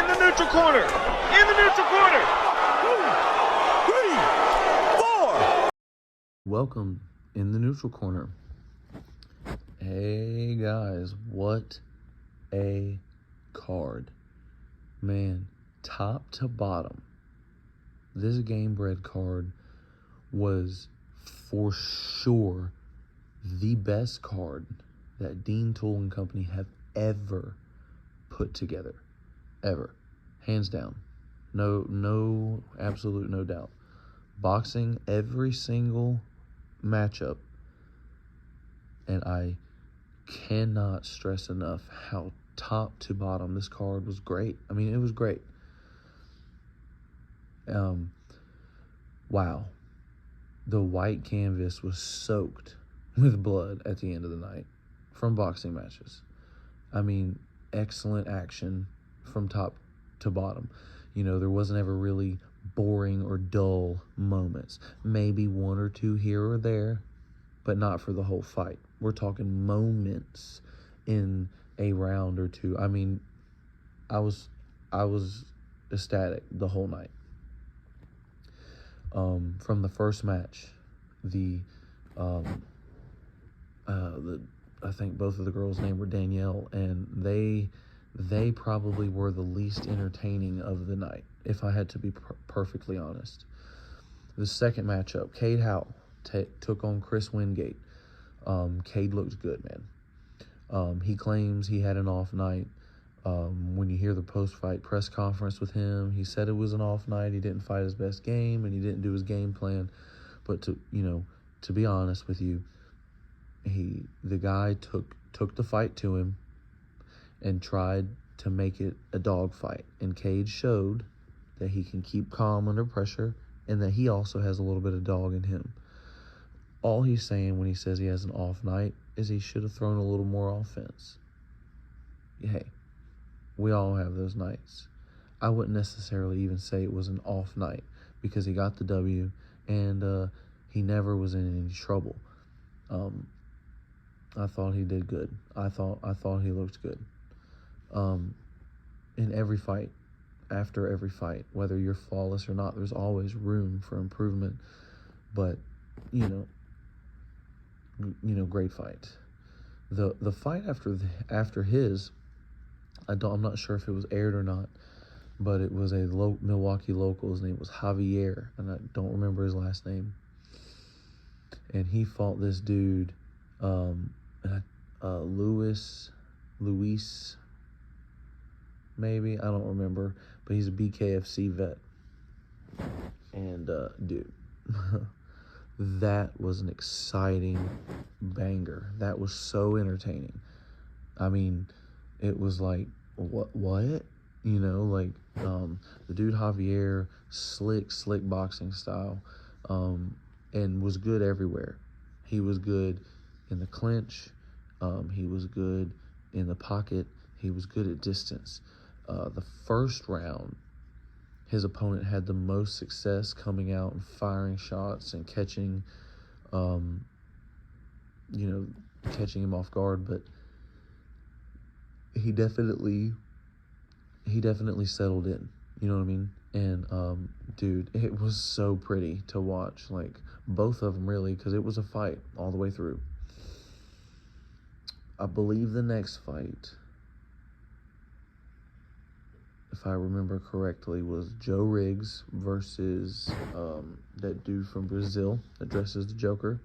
In the neutral corner. In the neutral corner. 2, 3, 4. Welcome in the neutral corner. Hey guys, what a card. Man, top to bottom, this Gamebred card was for sure the best card that Dean Tool and Company have ever put together. Ever. Hands down. No, absolute no doubt. Boxing every single matchup, and I cannot stress enough how top to bottom this card was great. I mean, it was great. Wow. The white canvas was soaked with blood at the end of the night from boxing matches. I mean, excellent action from top to bottom. You know, there wasn't ever really boring or dull moments. Maybe one or two here or there, but not for the whole fight. We're talking moments in a round or two. I mean, I was ecstatic the whole night. From the first match, I think both of the girls' names were Danielle, and they probably were the least entertaining of the night, if I had to be perfectly honest. The second matchup, Cade Howell took on Chris Wingate. Cade looked good, man. He claims he had an off night. When you hear the post-fight press conference with him, he said it was an off night. He didn't fight his best game, and he didn't do his game plan. But to be honest with you, the guy took the fight to him and tried to make it a dog fight. And Cade showed that he can keep calm under pressure and that he also has a little bit of dog in him. All he's saying when he says he has an off night is he should have thrown a little more offense. Hey, we all have those nights. I wouldn't necessarily even say it was an off night because he got the W and he never was in any trouble. I thought he did good. I thought he looked good. In every fight, after every fight, whether you're flawless or not, there's always room for improvement. But great fight. The fight after his, I'm not sure if it was aired or not, but it was a Milwaukee local. His name was Javier, and I don't remember his last name. And he fought this dude, Luis, maybe, I don't remember, but he's a BKFC vet. And dude, that was an exciting banger. That was so entertaining. I mean, it was like, what? The dude Javier, slick boxing style, and was good everywhere. He was good in the clinch. He was good in the pocket. He was good at distance. The first round, his opponent had the most success coming out and firing shots and catching him off guard, but he definitely settled in, you know what I mean? And dude, it was so pretty to watch, like both of them really, because it was a fight all the way through. I believe the next fight, if I remember correctly, was Joe Riggs versus that dude from Brazil that dresses the Joker.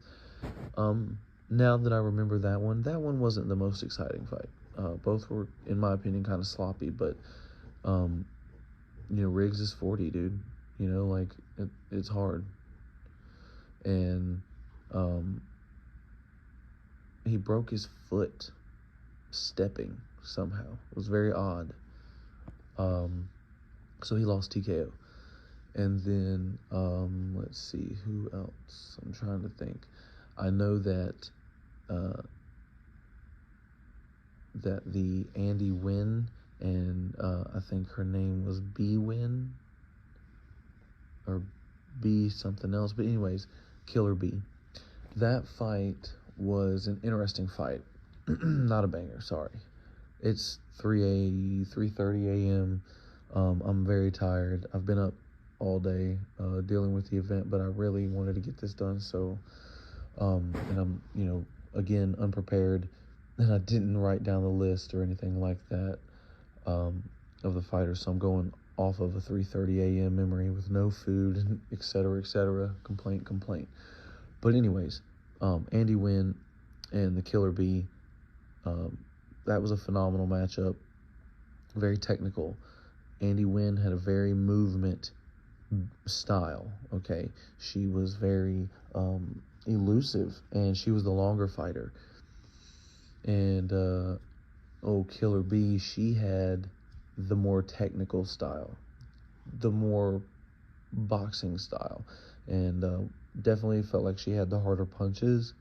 Now that I remember that one wasn't the most exciting fight. Both were, in my opinion, kind of sloppy, but Riggs is 40, dude. It's hard. And he broke his foot stepping somehow. It was very odd. So he lost TKO. And then, let's see, who else? I'm trying to think. I know that the Andy Wynn and I think her name was B Wynn or B something else. But anyways, Killer B. That fight was an interesting fight. Not a banger, sorry. It's 3:30 a.m. I'm very tired. I've been up all day dealing with the event, but I really wanted to get this done. So, and I'm, again, unprepared, and I didn't write down the list or anything like that of the fighters. So I'm going off of a 3:30 a.m. memory with no food, et cetera, complaint. But anyways, Andy Wynn and the Killer Bee, that was a phenomenal matchup. Very technical. Andy Wynn had a very movement style, okay? She was very elusive, and she was the longer fighter. And, Killer Bee, she had the more technical style, the more boxing style, and definitely felt like she had the harder punches.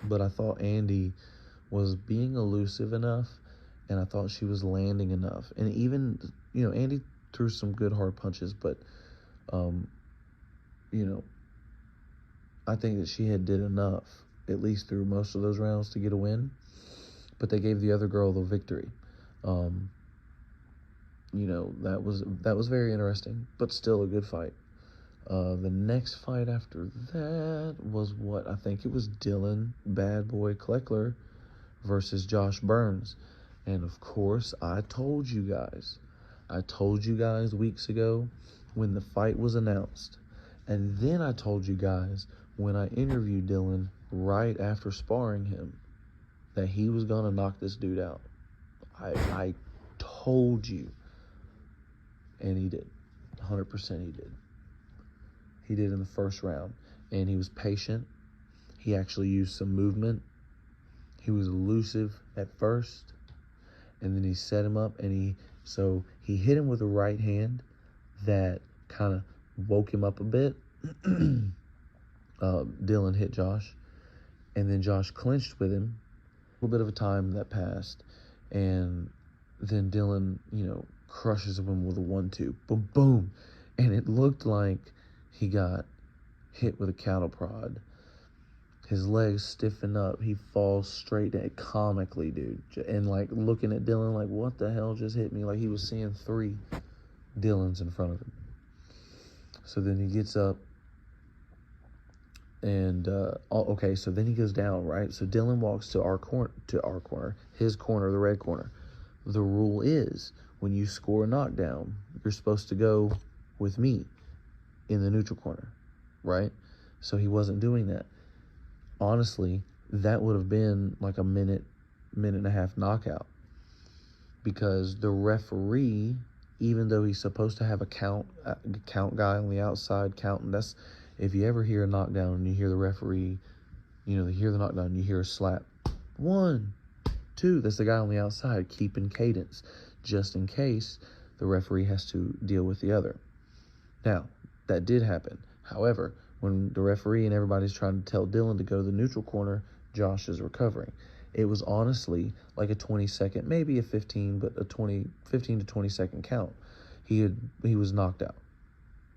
But I thought Andy was being elusive enough, and I thought she was landing enough. And even, Andy threw some good hard punches, but, I think that she had did enough, at least through most of those rounds, to get a win. But they gave the other girl the victory. That was very interesting, but still a good fight. The next fight after that was I think it was Dylan Bad Boy Kleckler versus Josh Burns. And of course, I told you guys weeks ago when the fight was announced. And then I told you guys when I interviewed Dylan right after sparring him that he was going to knock this dude out. I told you. And he did. 100% he did. He did in the first round. And he was patient. He actually used some movement. He was elusive at first. And then he set him up, and he hit him with a right hand that kind of woke him up a bit. Dylan hit Josh, and then Josh clinched with him. A little bit of a time that passed, and then Dylan, crushes him with a 1-2, boom, boom, and it looked like he got hit with a cattle prod. His legs stiffen up. He falls straight down, comically, dude. And, looking at Dylan like, what the hell just hit me? Like he was seeing 3 Dylans in front of him. So then he gets up. And, so then he goes down, right? So Dylan walks to his corner, the red corner. The rule is when you score a knockdown, you're supposed to go with me in the neutral corner, right? So he wasn't doing that. Honestly, that would have been like a minute and a half knockout, because the referee, even though he's supposed to have a count guy on the outside counting, that's, if you ever hear a knockdown and you hear the referee, they hear the knockdown, you hear a slap, 1, 2, that's the guy on the outside keeping cadence, just in case the referee has to deal with the other. Now, that did happen. However, when the referee and everybody's trying to tell Dylan to go to the neutral corner, Josh is recovering. It was honestly like a 20-second, maybe a 15, but a 15 to 20-second count. He was knocked out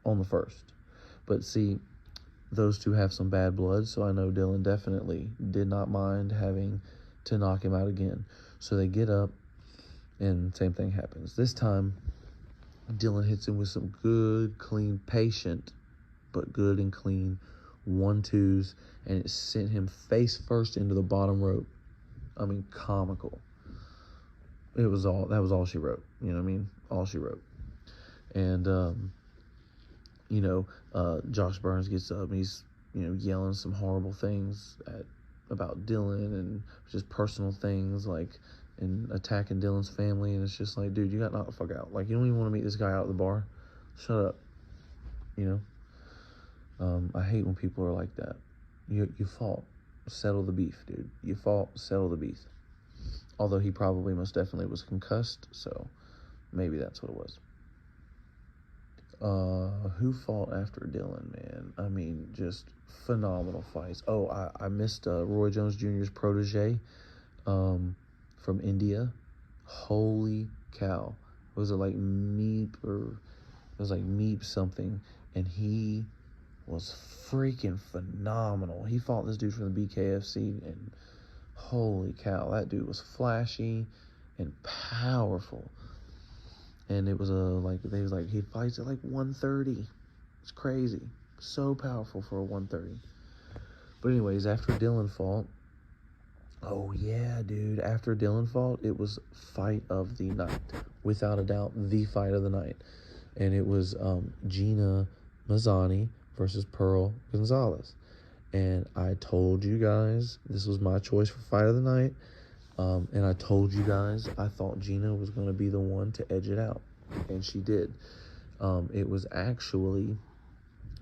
on the first. But see, those two have some bad blood, so I know Dylan definitely did not mind having to knock him out again. So they get up, and same thing happens. This time, Dylan hits him with some good, clean, patient, but good and clean 1-2s, and it sent him face first into the bottom rope. I mean, comical. That was all she wrote. You know what I mean? All she wrote. And, Josh Burns gets up, and he's, yelling some horrible things about Dylan and just personal things, and attacking Dylan's family. And it's just like, dude, you got knocked the fuck out. You don't even want to meet this guy out at the bar. Shut up. I hate when people are like that. You fought. Settle the beef, dude. You fought. Settle the beef. Although he probably most definitely was concussed, so maybe that's what it was. Who fought after Dylan, man? I mean, just phenomenal fights. Oh, I missed Roy Jones Jr.'s protege from India. Holy cow. Was it like Meep something? And he was freaking phenomenal. He fought this dude from the BKFC, and holy cow, that dude was flashy and powerful. And it was they was like, he fights at like 130. It's crazy. So powerful for a 130. But anyways, after Dylan fought, oh yeah, dude, after Dylan fought, it was fight of the night. Without a doubt, the fight of the night. And it was Gina Mazzani versus Pearl Gonzalez. And I told you guys this was my choice for fight of the night. And I told you guys I thought Gina was going to be the one to edge it out. And she did. It was actually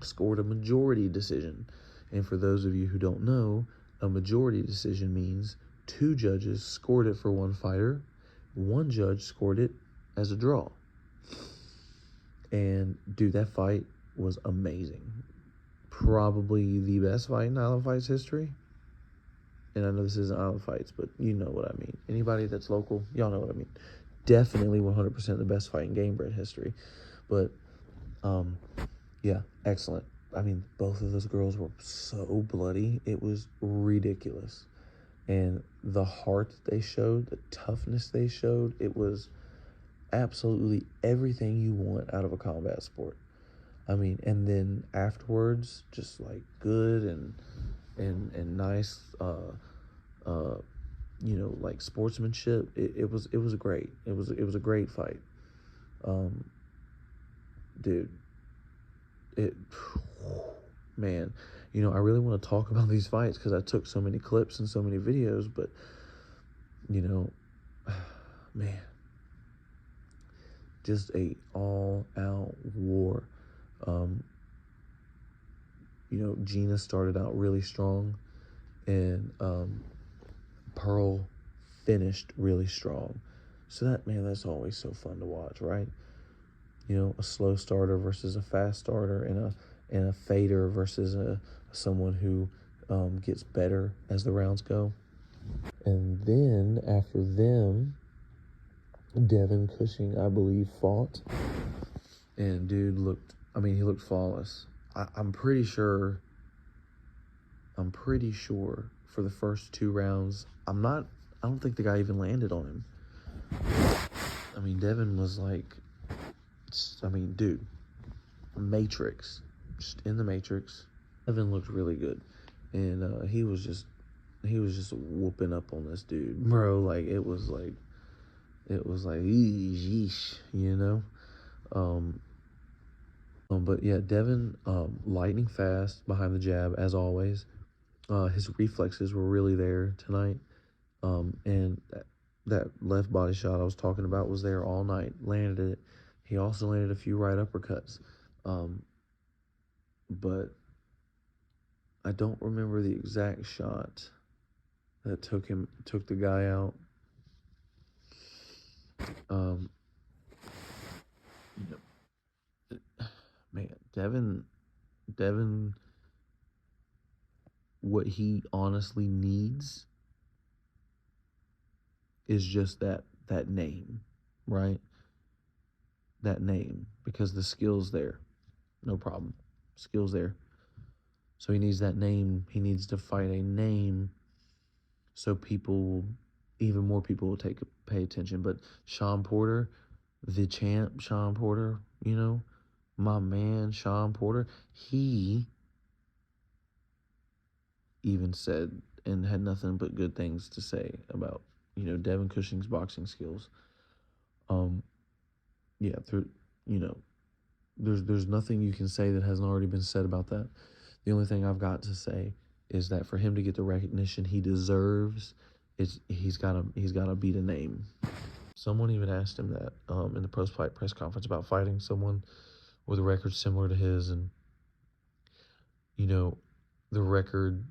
scored a majority decision. And for those of you who don't know, a majority decision means 2 judges scored it for one fighter, 1 judge scored it as a draw. And dude, that fight was amazing. Probably the best fight in Island Fights history. And I know this isn't Island Fights, but you know what I mean. Anybody that's local, y'all know what I mean. Definitely 100% the best fight in Gamebred history. But yeah, excellent. I mean, both of those girls were so bloody. It was ridiculous. And the heart they showed, the toughness they showed, it was absolutely everything you want out of a combat sport. I mean, and then afterwards, just like good and nice, you know, like sportsmanship. It was great. It was a great fight. Dude, man, you know, I really want to talk about these fights because I took so many clips and so many videos, but you know, man, just a all-out war. You know, Gina started out really strong, and Pearl finished really strong. So that's always so fun to watch, right? You know, a slow starter versus a fast starter, and a fader versus someone who gets better as the rounds go. And then after them, Devin Cushing, I believe, fought, and dude he looked flawless. I'm pretty sure for the first 2 rounds, I don't think the guy even landed on him. I mean, Devin was like, dude, Matrix, just in the Matrix. Devin looked really good, and he was just whooping up on this dude, bro. Like it was like, yeesh, you know. But yeah, Devin, lightning fast behind the jab as always. His reflexes were really there tonight. And that left body shot I was talking about was there all night. Landed it. He also landed a few right uppercuts. But I don't remember the exact shot that took the guy out. You know, man, Devin, what he honestly needs is just that name, right? That name, because the skill's there. No problem. Skill's there. So he needs that name. He needs to fight a name so even more people will pay attention. But Sean Porter, the champ, Sean Porter, you know, my man, Sean Porter, he even said and had nothing but good things to say about, you know, Devin Cushing's boxing skills. Yeah, you know, there's nothing you can say that hasn't already been said about that. The only thing I've got to say is that for him to get the recognition he deserves, he's gotta beat a name. Someone even asked him that in the post-fight press conference about fighting someone with a record similar to his, and you know, the record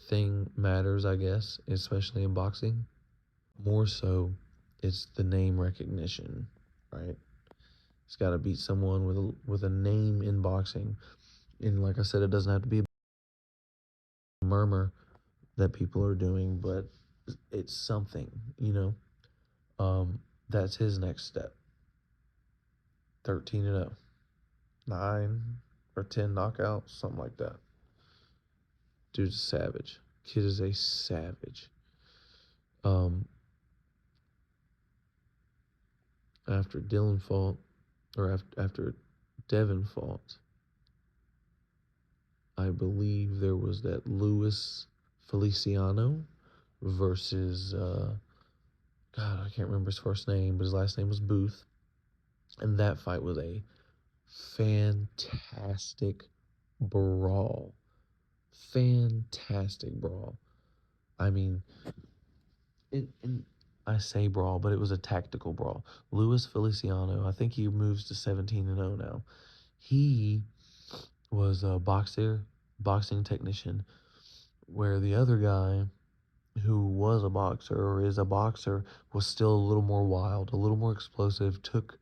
thing matters, I guess, especially in boxing. More so, it's the name recognition, right? He's got to beat someone with a name in boxing, and like I said, it doesn't have to be a murmur that people are doing, but it's something, you know. That's his next step. 13-0, 9 or 10 knockouts, something like that. Dude's a savage. Kid is a savage. after Dylan fought, or after Devin fought, I believe there was that Luis Feliciano versus God, I can't remember his first name, but his last name was Booth. And that fight was a fantastic brawl. Fantastic brawl. I mean, and I say brawl, but it was a tactical brawl. Luis Feliciano, I think he moves to 17-0 now. He was a boxing technician, where the other guy who was a boxer or is a boxer was still a little more wild, a little more explosive, took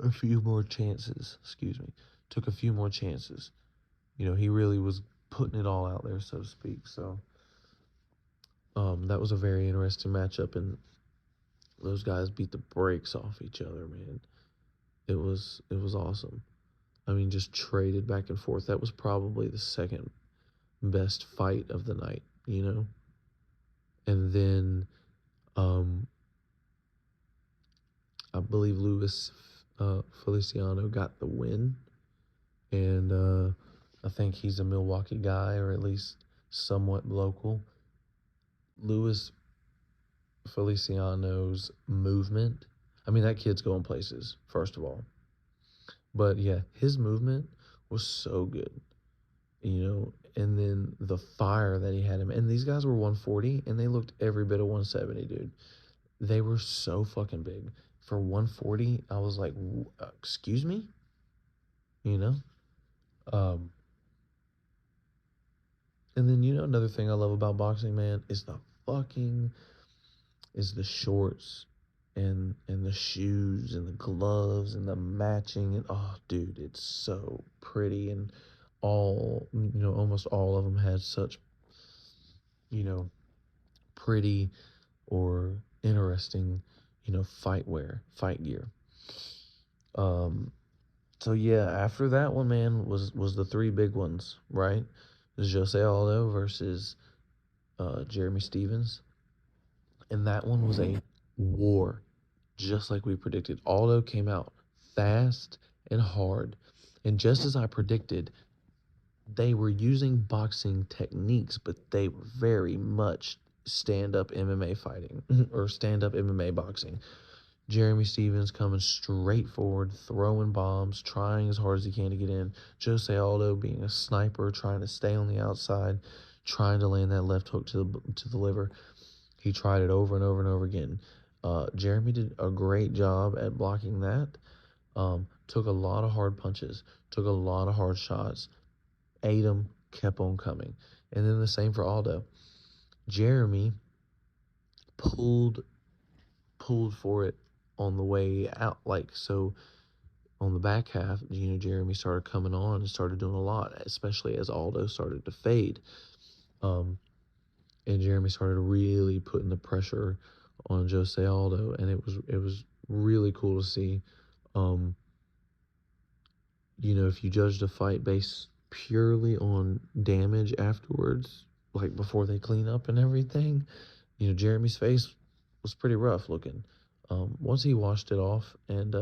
a few more chances, took a few more chances. You know, he really was putting it all out there, so to speak. So that was a very interesting matchup, and those guys beat the brakes off each other, man. It was awesome. I mean, just traded back and forth. That was probably the second best fight of the night, you know? And then I believe Luis Feliciano got the win. And I think he's a Milwaukee guy, or at least somewhat local. Luis Feliciano's movement, I mean, that kid's going places, first of all. But yeah, his movement was so good, you know, and then the fire that he had him. And these guys were 140, and they looked every bit of 170, dude. They were so fucking big. For 140, I was like, excuse me? You know? And then, you know, another thing I love about boxing, man, is the shorts and the shoes and the gloves and the matching. And oh, dude, it's so pretty. And almost all of them had such, you know, pretty or interesting, you know, fight gear. So yeah, after that one, man, was the three big ones, right? It was Jose Aldo versus Jeremy Stevens, and that one was a war, just like we predicted. Aldo came out fast and hard, and just as I predicted, they were using boxing techniques, but they were very much stand-up MMA fighting or stand-up MMA boxing. Jeremy Stevens coming straight forward, throwing bombs, trying as hard as he can to get in. Jose Aldo being a sniper, trying to stay on the outside, trying to land that left hook to the liver. He tried it over and over and over again. Jeremy did a great job at blocking that. Took a lot of hard punches, took a lot of hard shots, ate them, kept on coming. And then the same for Aldo. Jeremy pulled for it on the way out, like, so on the back half, you know, Jeremy started coming on and started doing a lot, especially as Aldo started to fade. And Jeremy started really putting the pressure on Jose Aldo, and it was really cool to see. You know, if you judged a fight based purely on damage afterwards, like before they clean up and everything, you know, Jeremy's face was pretty rough looking. Once he washed it off and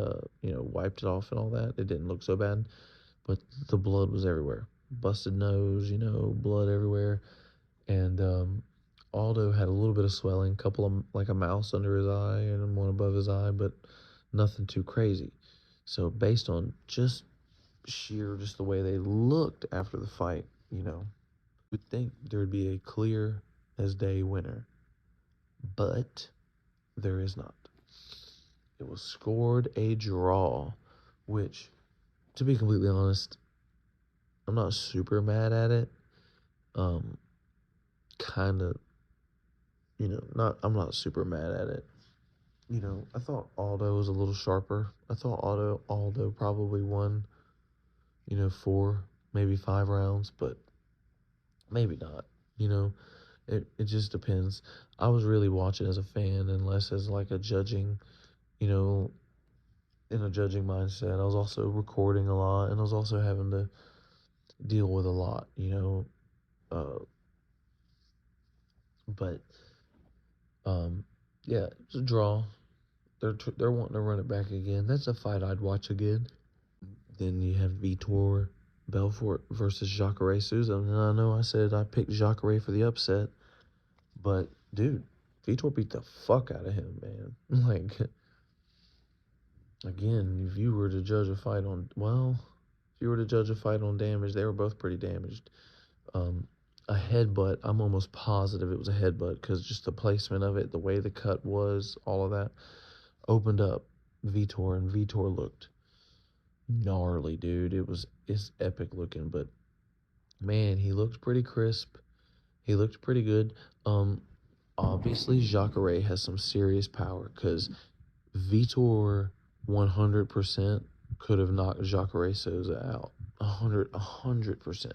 you know, wiped it off and all that, it didn't look so bad. But the blood was everywhere, busted nose, you know, blood everywhere. And Aldo had a little bit of swelling, couple of, like, a mouse under his eye and one above his eye, but nothing too crazy. So based on just the way they looked after the fight, you know, you'd think there would be a clear as day winner, but there is not. It was scored a draw, which, to be completely honest, I'm not super mad at it. Kind of, you know, I'm not super mad at it. You know, I thought Aldo was a little sharper. I thought Aldo probably won, you know, 4, maybe 5 rounds, but maybe not. You know, it just depends. I was really watching as a fan and less as like a judging, you know, in a judging mindset. I was also recording a lot, and I was also having to deal with a lot, you know. But yeah, it was a draw. they're wanting to run it back again. That's a fight I'd watch again. Then you have Vitor Belfort versus Jacare Souza. And I know I said I picked Jacare for the upset, but dude, Vitor beat the fuck out of him, man. Like, again, if you were to judge a fight on, if you were to judge a fight on damage, they were both pretty damaged. A headbutt, I'm almost positive it was a headbutt because just the placement of it, the way the cut was, all of that opened up Vitor, and Vitor looked gnarly, dude. It's epic looking, but man, he looked pretty crisp. He looked pretty good. Obviously Jacare has some serious power because Vitor 100% could have knocked Jacare Souza out. 100%.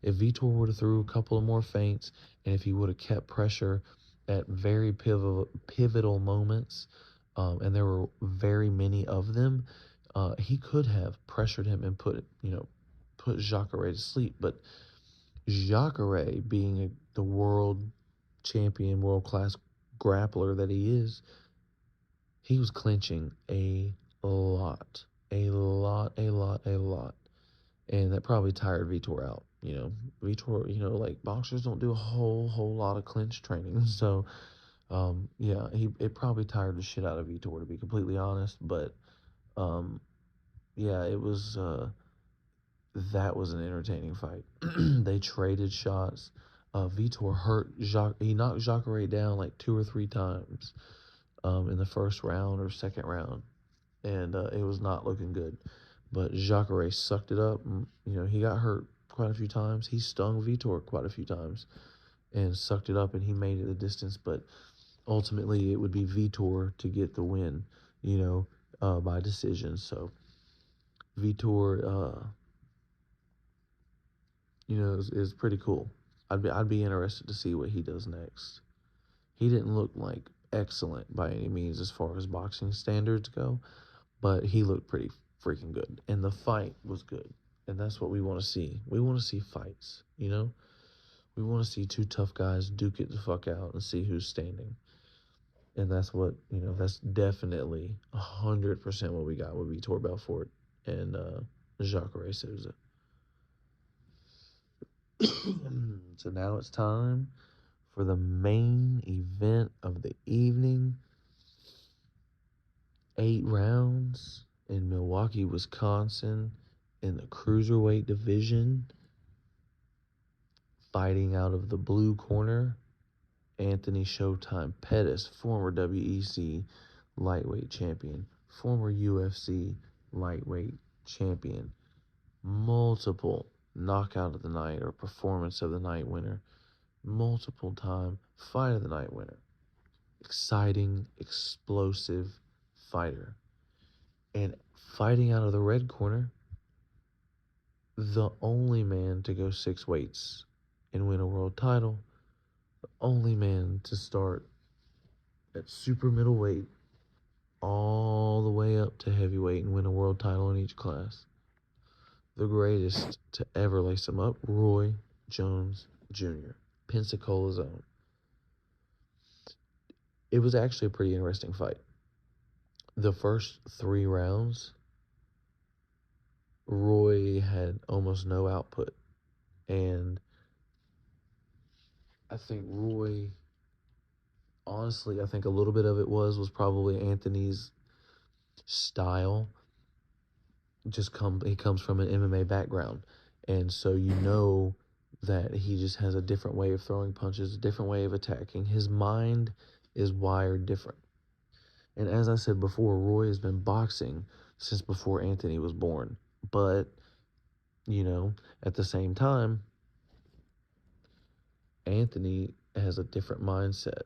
If Vitor would have threw a couple of more feints, and if he would have kept pressure at very pivotal moments, and there were very many of them, he could have pressured him and put Jacare to sleep. But Jacare, being the world champion, world-class grappler that he is, he was clinching a lot. And that probably tired Vitor out. Vitor, like, boxers don't do a whole lot of clinch training. So, yeah, it probably tired the shit out of Vitor, to be completely honest. But, yeah, it was, that was an entertaining fight. They traded shots. Vitor he knocked Jacare down like 2 or 3 times, in the first round or second round. And, it was not looking good. But Jacare sucked it up. He got hurt quite a few times. He stung Vitor quite a few times and sucked it up, and he made it the distance. But ultimately, it would be Vitor to get the win, by decision. So Vitor, is pretty cool. I'd be interested to see what he does next. He didn't look like excellent by any means as far as boxing standards go, but he looked pretty freaking good, and the fight was good, and that's what we want to see. We want to see fights, we want to see 2 tough guys duke it the fuck out and see who's standing, and that's what, that's definitely 100% what we got with Vitor Belfort and Jacare Souza. So now it's time for the main event of the evening. 8 rounds in Milwaukee, Wisconsin, in the cruiserweight division. Fighting out of the blue corner, Anthony Showtime Pettis, former WEC lightweight champion, former UFC lightweight champion, multiple knockout of the night or performance of the night winner, multiple time fight of the night winner. Exciting, explosive fighter. And fighting out of the red corner, the only man to go 6 weights and win a world title, the only man to start at super middleweight all the way up to heavyweight and win a world title in each class. The greatest to ever lace him up, Roy Jones Jr., Pensacola's own. It was actually a pretty interesting fight. The first 3 rounds, Roy had almost no output. And I think Roy, honestly, I think a little bit of it was probably Anthony's style. He comes from an MMA background. And so that he just has a different way of throwing punches, a different way of attacking. His mind is wired different. And as I said before, Roy has been boxing since before Anthony was born. But, at the same time, Anthony has a different mindset.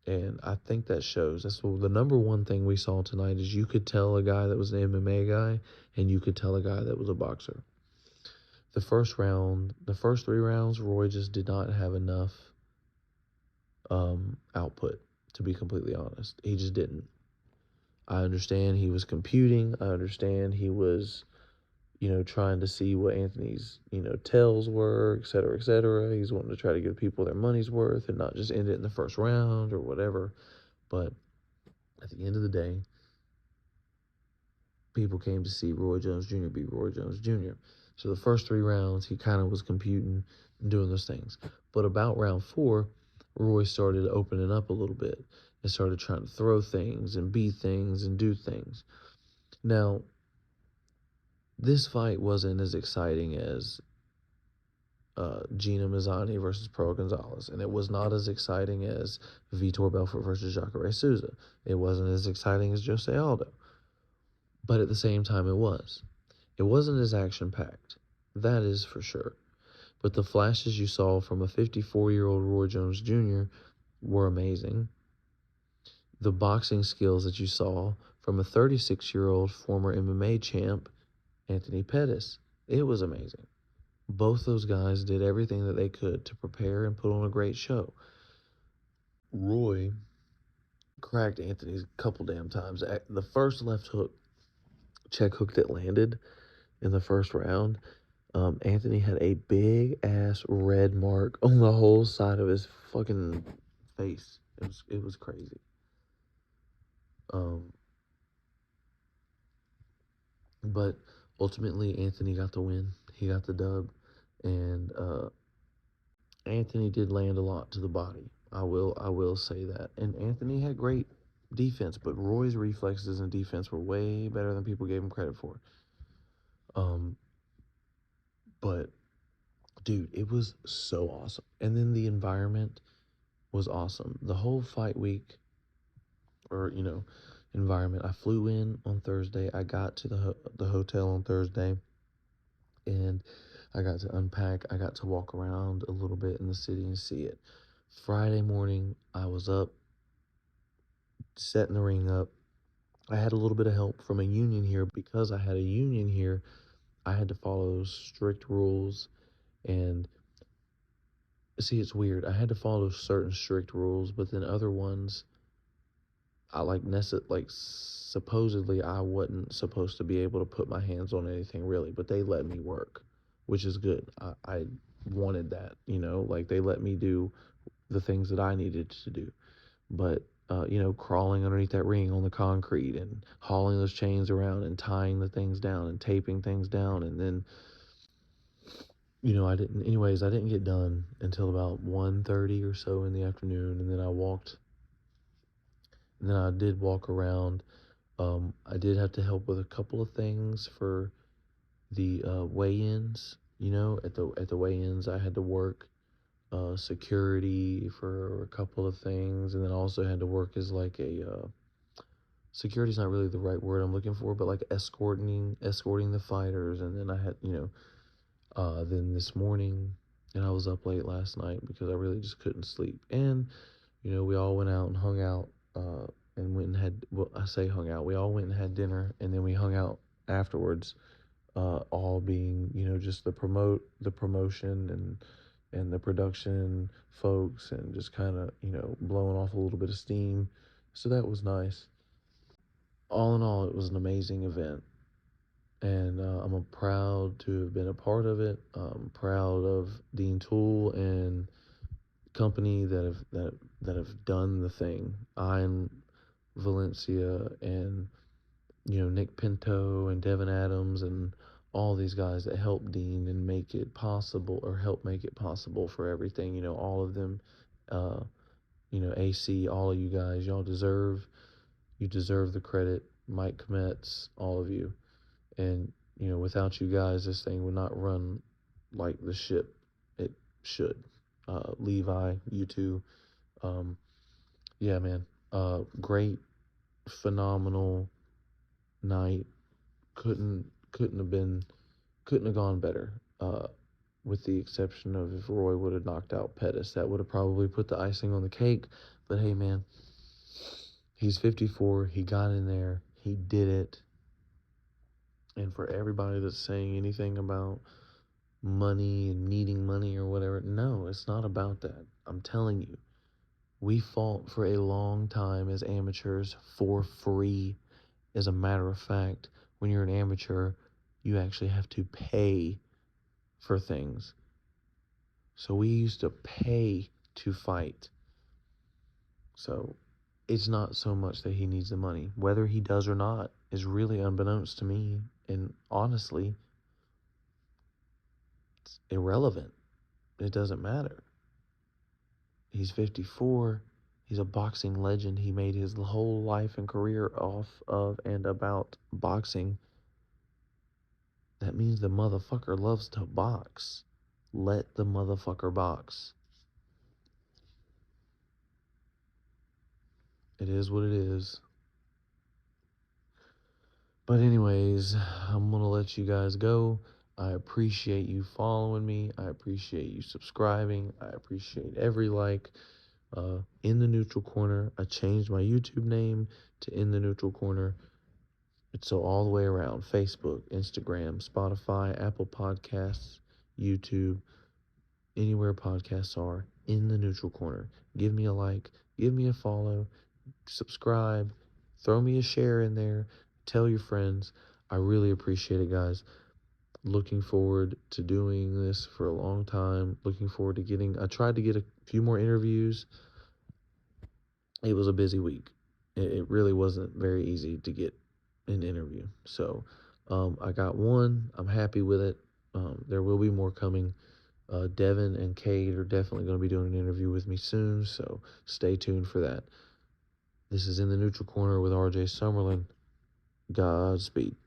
And I think that shows. That's the number one thing we saw tonight is you could tell a guy that was an MMA guy and you could tell a guy that was a boxer. The first 3 rounds, Roy just did not have enough output, to be completely honest. He just didn't. I understand he was computing. I understand he was, trying to see what Anthony's, tells were, et cetera, et cetera. He's wanting to try to give people their money's worth and not just end it in the first round or whatever. But At the end of the day, people came to see Roy Jones Jr. beat Roy Jones Jr. So the first 3 rounds, he kind of was computing and doing those things. But about round 4, Roy started opening up a little bit and started trying to throw things and beat things and do things. Now, this fight wasn't as exciting as Gina Mazzani versus Pearl Gonzalez, and it was not as exciting as Vitor Belfort versus Jacare Souza. It wasn't as exciting as Jose Aldo. But at the same time, it was. It wasn't as action-packed. That is for sure. But the flashes you saw from a 54-year-old Roy Jones Jr. were amazing. The boxing skills that you saw from a 36-year-old former MMA champ, Anthony Pettis, it was amazing. Both those guys did everything that they could to prepare and put on a great show. Roy cracked Anthony a couple damn times. The first left hook, check hook that landed in the first round, Anthony had a big ass red mark on the whole side of his fucking face. It was crazy. But ultimately Anthony got the win. He got the dub, and Anthony did land a lot to the body. I will say that. And Anthony had great defense, but Roy's reflexes and defense were way better than people gave him credit for. But dude, it was so awesome. And then the environment was awesome. The whole fight week, or environment. I flew in on Thursday. I got to the hotel on Thursday, and I got to unpack. I got to walk around a little bit in the city and see it. Friday morning, I was up, setting the ring up. I had a little bit of help from a union here. Because I had a union here, I had to follow strict rules. And see, it's weird. I had to follow certain strict rules, but then other ones, I supposedly I wasn't supposed to be able to put my hands on anything really, but they let me work, which is good. I wanted that, they let me do the things that I needed to do. But crawling underneath that ring on the concrete and hauling those chains around and tying the things down and taping things down, and then I didn't get done until about 1:30 or so in the afternoon, and then I did walk around. I did have to help with a couple of things for the weigh-ins. At the weigh-ins, I had to work security for a couple of things, and then I also had to work as like a security's not really the right word I'm looking for, but like escorting the fighters. And then I had then this morning, and I was up late last night because I really just couldn't sleep. And we all went out and hung out. And went and had, well, I say hung out, we all went and had dinner, and then we hung out afterwards, all being, just the promotion and the production folks, and just kind of, blowing off a little bit of steam. So that was nice. All in all, it was an amazing event, and I'm proud to have been a part of it. I'm proud of Dean Toole and company that have done the thing. I'm Valencia and Nick Pinto and Devin Adams and all these guys that helped Dean and help make it possible for everything. All of them, AC, all of you guys, you deserve the credit. Mike Kometz, all of you. And without you guys, this thing would not run like the ship it should. Levi, you too. Yeah, man. Great, phenomenal night. Couldn't have gone better. With the exception of if Roy would have knocked out Pettis, that would have probably put the icing on the cake. But hey, man, he's 54. He got in there. He did it. And for everybody that's saying anything about money and needing money or whatever, no, it's not about that. I'm telling you. We fought for a long time as amateurs for free. As a matter of fact, when you're an amateur, you actually have to pay for things. So we used to pay to fight. So it's not so much that he needs the money. Whether he does or not is really unbeknownst to me. And honestly, it's irrelevant. It doesn't matter. He's 54. He's a boxing legend. He made his whole life and career off of and about boxing. That means the motherfucker loves to box. Let the motherfucker box. It is what it is. But anyways, I'm going to let you guys go. I appreciate you following me. I appreciate you subscribing. I appreciate every like. In the Neutral Corner. I changed my YouTube name to In the Neutral Corner. It's so all the way around. Facebook, Instagram, Spotify, Apple Podcasts, YouTube, anywhere podcasts are. In the Neutral Corner. Give me a like. Give me a follow. Subscribe. Throw me a share in there. Tell your friends. I really appreciate it, guys. Looking forward to doing this for a long time. Looking forward to I tried to get a few more interviews. It was a busy week. It really wasn't very easy to get an interview. So I got one. I'm happy with it. There will be more coming. Devin and Cade are definitely going to be doing an interview with me soon. So stay tuned for that. This is In the Neutral Corner with RJ Summerlin. Godspeed.